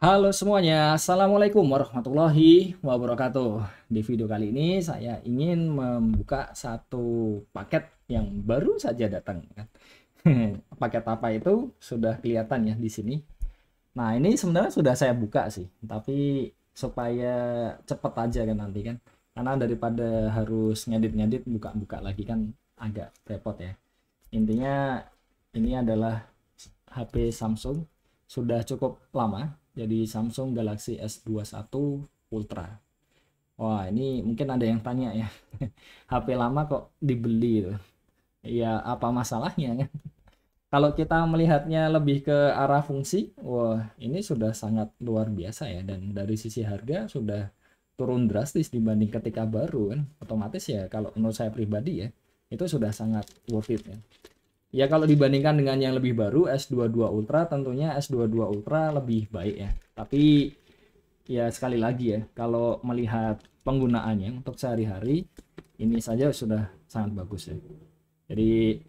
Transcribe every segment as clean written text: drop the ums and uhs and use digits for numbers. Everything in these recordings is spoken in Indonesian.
Halo semuanya, Assalamualaikum warahmatullahi wabarakatuh. Di video kali ini saya ingin membuka satu paket yang baru saja datang. Paket apa itu sudah kelihatan ya di sini. Nah ini sebenarnya sudah saya buka sih, tapi supaya cepet aja kan nanti kan. Karena daripada harus ngedit-ngedit buka-buka lagi kan agak repot ya. Intinya ini adalah HP Samsung sudah cukup lama, jadi Samsung Galaxy S21 Ultra. Wah, ini mungkin ada yang tanya ya, HP lama kok dibeli itu. Ya, apa masalahnya kan? Kalau kita melihatnya lebih ke arah fungsi, wah, ini sudah sangat luar biasa ya. Dan dari sisi harga sudah turun drastis dibanding ketika baru kan. Otomatis ya, kalau menurut saya pribadi ya, itu sudah sangat worth it ya. Ya kalau dibandingkan dengan yang lebih baru S22 Ultra tentunya S22 Ultra lebih baik ya. Tapi ya sekali lagi ya, kalau melihat penggunaannya untuk sehari-hari ini saja sudah sangat bagus ya. Jadi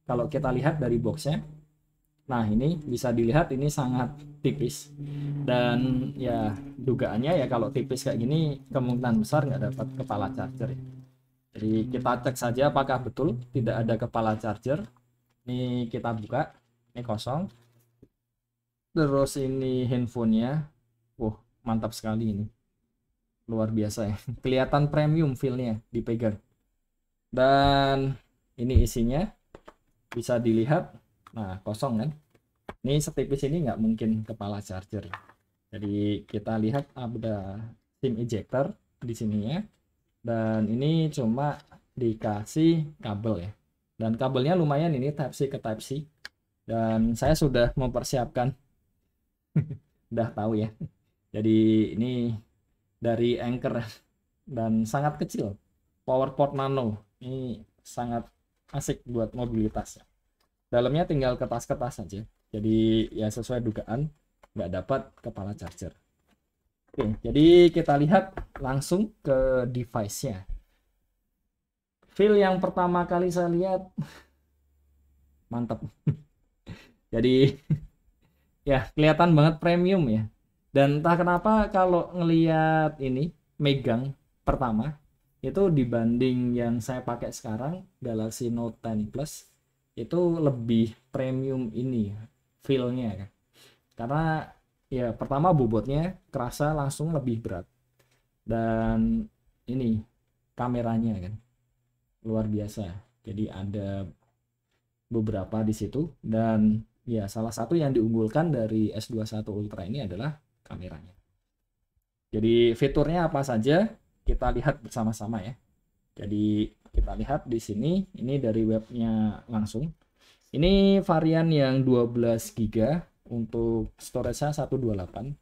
kalau kita lihat dari boxnya, nah ini bisa dilihat ini sangat tipis dan ya dugaannya ya kalau tipis kayak gini kemungkinan besar nggak dapat kepala charger ya. Jadi kita cek saja apakah betul tidak ada kepala charger. Ini kita buka, ini kosong. Terus ini handphonenya, wah mantap sekali ini, luar biasa ya. Kelihatan premium feelnya dipegang. Dan ini isinya bisa dilihat, nah kosong kan. Ini setipis ini nggak mungkin kepala charger. Jadi kita lihat ada SIM ejector di sininya. Dan ini cuma dikasih kabel ya. Dan kabelnya lumayan ini Type C ke Type C. Dan saya sudah mempersiapkan, udah tahu ya. Jadi ini dari Anchor dan sangat kecil. PowerPort Nano. Ini sangat asik buat mobilitas ya. Dalamnya tinggal kertas-kertas saja. Jadi ya sesuai dugaan nggak dapat kepala charger. Oke, jadi kita lihat langsung ke device-nya. Feel yang pertama kali saya lihat mantap. Jadi ya kelihatan banget premium ya. Dan entah kenapa kalau ngelihat ini megang pertama itu dibanding yang saya pakai sekarang Galaxy Note 10 Plus itu lebih premium ini feel-nya kan. Karena ya pertama bobotnya kerasa langsung lebih berat dan ini kameranya kan luar biasa. Jadi ada beberapa di situ dan ya salah satu yang diunggulkan dari S21 Ultra ini adalah kameranya. Jadi fiturnya apa saja kita lihat bersama-sama ya. Jadi kita lihat di sini ini dari webnya langsung. Ini varian yang 12 GB untuk storage-nya 128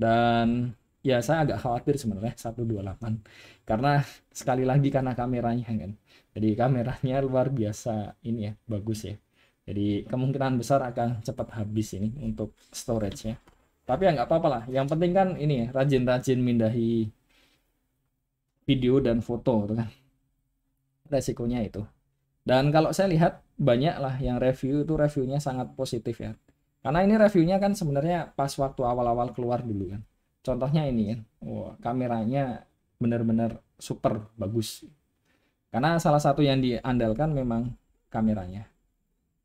dan ya saya agak khawatir sebenarnya 128 karena sekali lagi karena kameranya kan. Jadi kameranya luar biasa ini ya, bagus ya. Jadi kemungkinan besar akan cepat habis ini untuk storage-nya. Tapi ya nggak apa-apa lah. Yang penting kan ini ya, rajin-rajin mindahi video dan foto gitu kan. Resikonya itu. Dan kalau saya lihat banyak lah yang review itu reviewnya sangat positif ya. Karena ini reviewnya kan sebenarnya pas waktu awal-awal keluar dulu kan. Contohnya ini kan, wah, kameranya benar-benar super bagus. Karena salah satu yang diandalkan memang kameranya.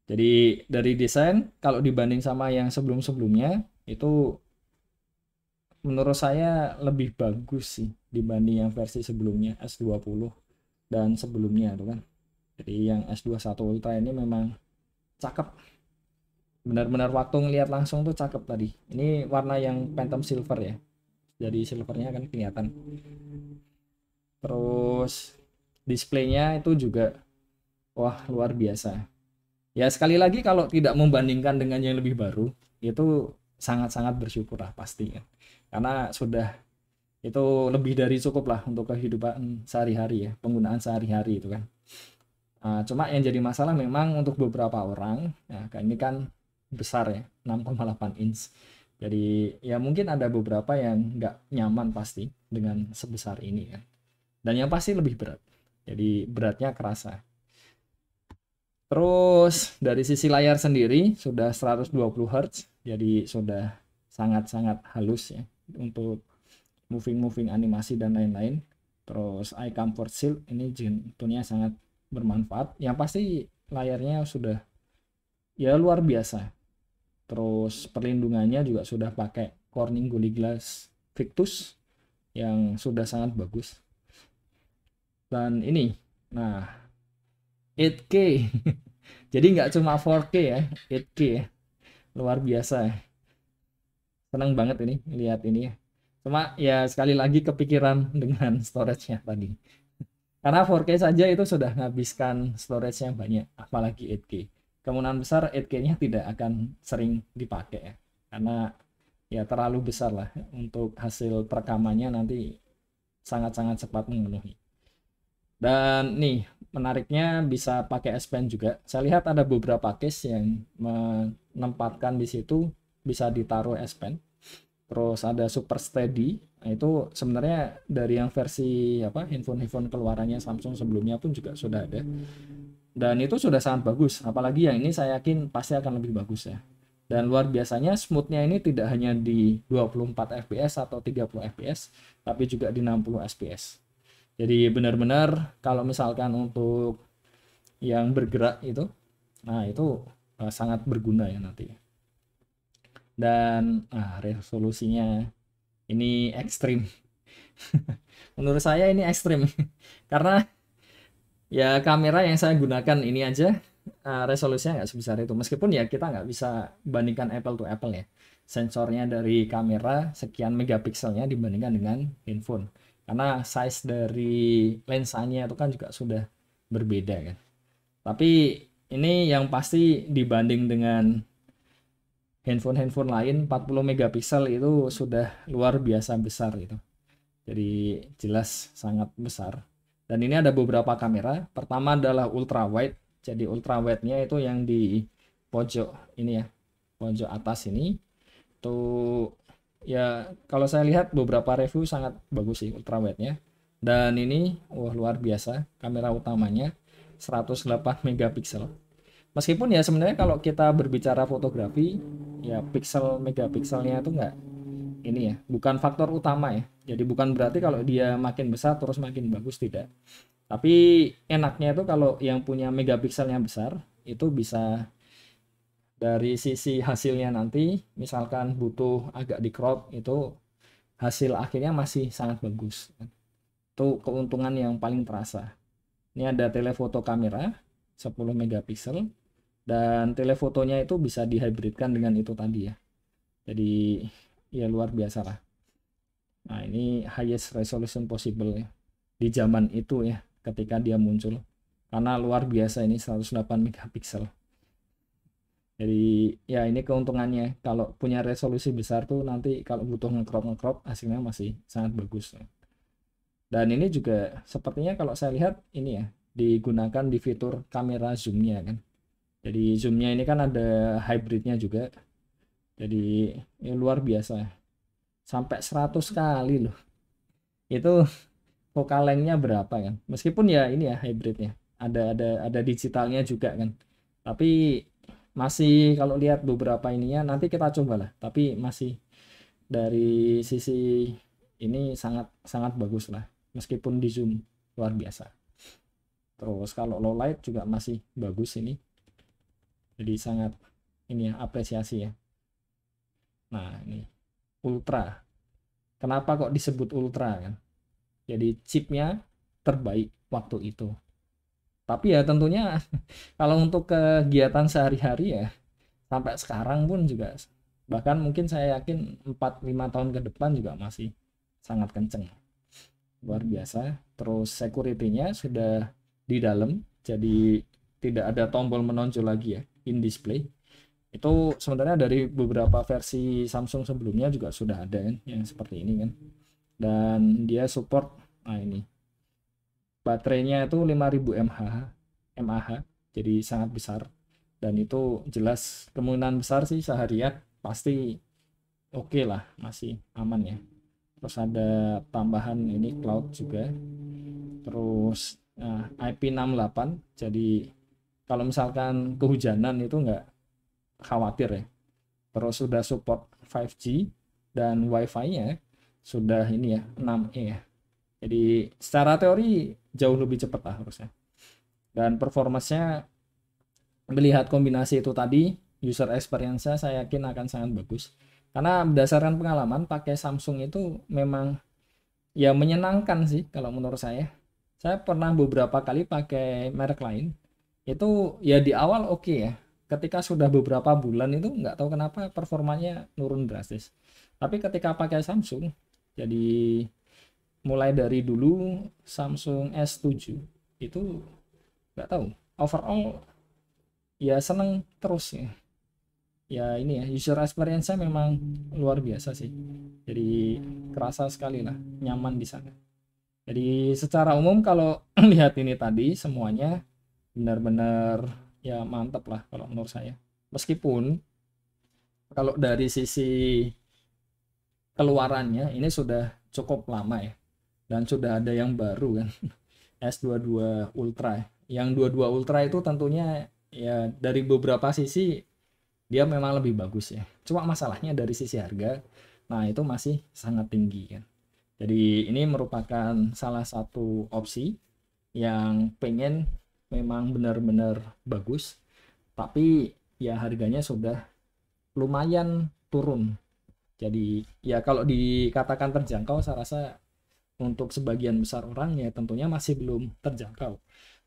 Jadi dari desain kalau dibanding sama yang sebelum-sebelumnya itu menurut saya lebih bagus sih dibanding yang versi sebelumnya S20 dan sebelumnya itu kan. Jadi yang S21 Ultra ini memang cakep. Benar-benar waktu ngelihat langsung tuh cakep tadi. Ini warna yang Phantom Silver ya. Jadi silvernya kan kelihatan. Terus displaynya itu juga wah luar biasa. Ya sekali lagi kalau tidak membandingkan dengan yang lebih baru itu sangat-sangat bersyukur lah pasti kan. Karena sudah itu lebih dari cukup lah untuk kehidupan sehari-hari ya, penggunaan sehari-hari itu kan. Cuma yang jadi masalah memang untuk beberapa orang, ya kayak ini kan besar ya, 6,8 inch. Jadi ya mungkin ada beberapa yang nggak nyaman pasti dengan sebesar ini kan. Dan yang pasti lebih berat. Jadi beratnya kerasa. Terus dari sisi layar sendiri sudah 120 Hz, jadi sudah sangat-sangat halus ya untuk moving animasi dan lain-lain. Terus eye comfort shield ini tentunya sangat bermanfaat. Yang pasti layarnya sudah ya luar biasa. Terus perlindungannya juga sudah pakai Corning Gorilla Glass Victus yang sudah sangat bagus. Dan ini, nah 8K. Jadi nggak cuma 4K ya, 8K ya. Luar biasa. Senang banget ini lihat ini ya. Cuma ya sekali lagi kepikiran dengan storage-nya tadi. Karena 4K saja itu sudah menghabiskan storage yang banyak, apalagi 8K. Kemungkinan besar 8K-nya tidak akan sering dipakai ya. Karena ya terlalu besar lah untuk hasil perekamannya nanti sangat-sangat cepat memenuhi. Dan nih menariknya bisa pakai S Pen juga. Saya lihat ada beberapa case yang menempatkan di situ bisa ditaruh S Pen. Terus ada Super Steady. Nah, itu sebenarnya dari yang versi handphone keluarannya Samsung sebelumnya pun juga sudah ada. Dan itu sudah sangat bagus. Apalagi yang ini saya yakin pasti akan lebih bagus ya. Dan luar biasanya smoothnya ini tidak hanya di 24 fps atau 30 fps, tapi juga di 60 fps. Jadi benar-benar kalau misalkan untuk yang bergerak itu, nah itu sangat berguna ya nanti. Dan resolusinya ini ekstrim. Menurut saya ini ekstrim karena ya kamera yang saya gunakan ini aja resolusinya nggak sebesar itu. Meskipun ya kita nggak bisa bandingkan apple to apple ya. Sensornya dari kamera sekian megapikselnya dibandingkan dengan handphone. Karena size dari lensanya itu kan juga sudah berbeda kan. Tapi ini yang pasti dibanding dengan handphone lain 40 megapiksel itu sudah luar biasa besar itu. Jadi jelas sangat besar. Dan ini ada beberapa kamera. Pertama adalah ultra wide. Jadi ultra wide-nya itu yang di pojok ini ya. Pojok atas ini. Tuh ya kalau saya lihat beberapa review sangat bagus sih ultra wide-nya. Dan ini luar biasa kamera utamanya 108 megapiksel. Meskipun ya sebenarnya kalau kita berbicara fotografi ya megapikselnya itu enggak ini ya, bukan faktor utama ya. Jadi bukan berarti kalau dia makin besar terus makin bagus, tidak. Tapi enaknya itu kalau yang punya megapikselnya besar itu bisa dari sisi hasilnya nanti misalkan butuh agak di crop itu hasil akhirnya masih sangat bagus. Itu keuntungan yang paling terasa. Ini ada telefoto kamera 10 megapiksel dan telefotonya itu bisa dihybridkan dengan itu tadi ya. Jadi ya luar biasa lah. Nah ini highest resolution possible ya di zaman itu ya ketika dia muncul, karena luar biasa ini 108 megapiksel. Jadi ya ini keuntungannya kalau punya resolusi besar tuh nanti kalau butuh nge-crop hasilnya masih sangat bagus. Dan ini juga sepertinya kalau saya lihat ini ya digunakan di fitur kamera zoomnya kan. Jadi zoomnya ini kan ada hybridnya juga. Jadi ya luar biasa. Sampai 100 kali loh. Itu focal length-nya berapa kan? Meskipun ya ini ya hybridnya. Ada digitalnya juga kan. Tapi masih kalau lihat beberapa ininya nanti kita cobalah. Tapi masih dari sisi ini sangat sangat bagus lah. Meskipun di zoom luar biasa. Terus kalau low light juga masih bagus ini. Jadi sangat ini ya apresiasi ya. Nah, ini ultra. Kenapa kok disebut ultra kan? Jadi chipnya terbaik waktu itu. Tapi ya tentunya kalau untuk kegiatan sehari-hari ya sampai sekarang pun juga bahkan mungkin saya yakin 4-5 tahun ke depan juga masih sangat kenceng. Luar biasa. Terus security-nya sudah di dalam, jadi tidak ada tombol menonjol lagi ya in display. Itu sebenarnya dari beberapa versi Samsung sebelumnya juga sudah ada kan yang seperti ini kan. Dan dia support ini baterainya itu 5000 mAh, jadi sangat besar. Dan itu jelas kemungkinan besar sih seharian pasti oke lah, masih aman ya. Terus ada tambahan ini cloud juga. Terus IP68, jadi kalau misalkan kehujanan itu enggak khawatir ya. terus sudah support 5G dan WiFi-nya sudah ini ya 6E ya. Jadi secara teori jauh lebih cepat lah harusnya. Dan performanya melihat kombinasi itu tadi, user experience-nya saya yakin akan sangat bagus. Karena berdasarkan pengalaman pakai Samsung itu memang ya menyenangkan sih kalau menurut saya. Saya pernah beberapa kali pakai merek lain, itu ya di awal oke ya. Ketika sudah beberapa bulan itu nggak tahu kenapa performanya nurun drastis. Tapi ketika pakai Samsung, jadi mulai dari dulu Samsung S7 itu nggak tahu overall ya seneng terus ya. Ya ini ya user experience-nya memang luar biasa sih. Jadi kerasa sekali lah nyaman di sana. Jadi secara umum kalau lihat ini tadi semuanya benar-benar ya mantap lah kalau menurut saya. Meskipun kalau dari sisi keluarannya ini sudah cukup lama ya. Dan sudah ada yang baru kan. S22 Ultra. Yang 22 Ultra itu tentunya ya dari beberapa sisi dia memang lebih bagus ya. Cuma masalahnya dari sisi harga, nah itu masih sangat tinggi kan. Jadi ini merupakan salah satu opsi yang pengen memang benar-benar bagus, tapi ya harganya sudah lumayan turun. Jadi ya kalau dikatakan terjangkau, saya rasa untuk sebagian besar orang ya tentunya masih belum terjangkau.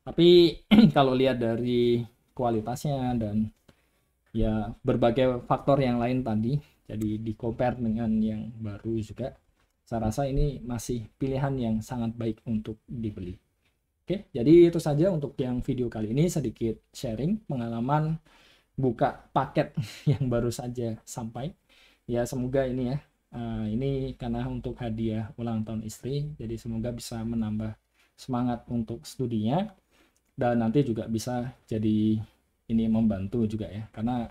Tapi kalau lihat dari kualitasnya dan ya berbagai faktor yang lain tadi, jadi di compare dengan yang baru juga, saya rasa ini masih pilihan yang sangat baik untuk dibeli. Oke, jadi itu saja untuk yang video kali ini, sedikit sharing pengalaman buka paket yang baru saja sampai. Ya semoga ini ya, ini karena untuk hadiah ulang tahun istri, jadi semoga bisa menambah semangat untuk studinya dan nanti juga bisa jadi ini membantu juga ya, karena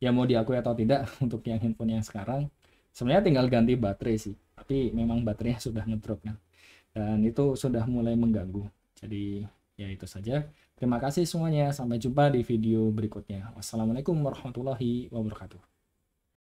ya mau diakui atau tidak untuk yang handphone yang sekarang sebenarnya tinggal ganti baterai sih, tapi memang baterainya sudah ngedrop kan, dan itu sudah mulai mengganggu. Jadi ya itu saja, terima kasih semuanya, sampai jumpa di video berikutnya. Wassalamualaikum warahmatullahi wabarakatuh.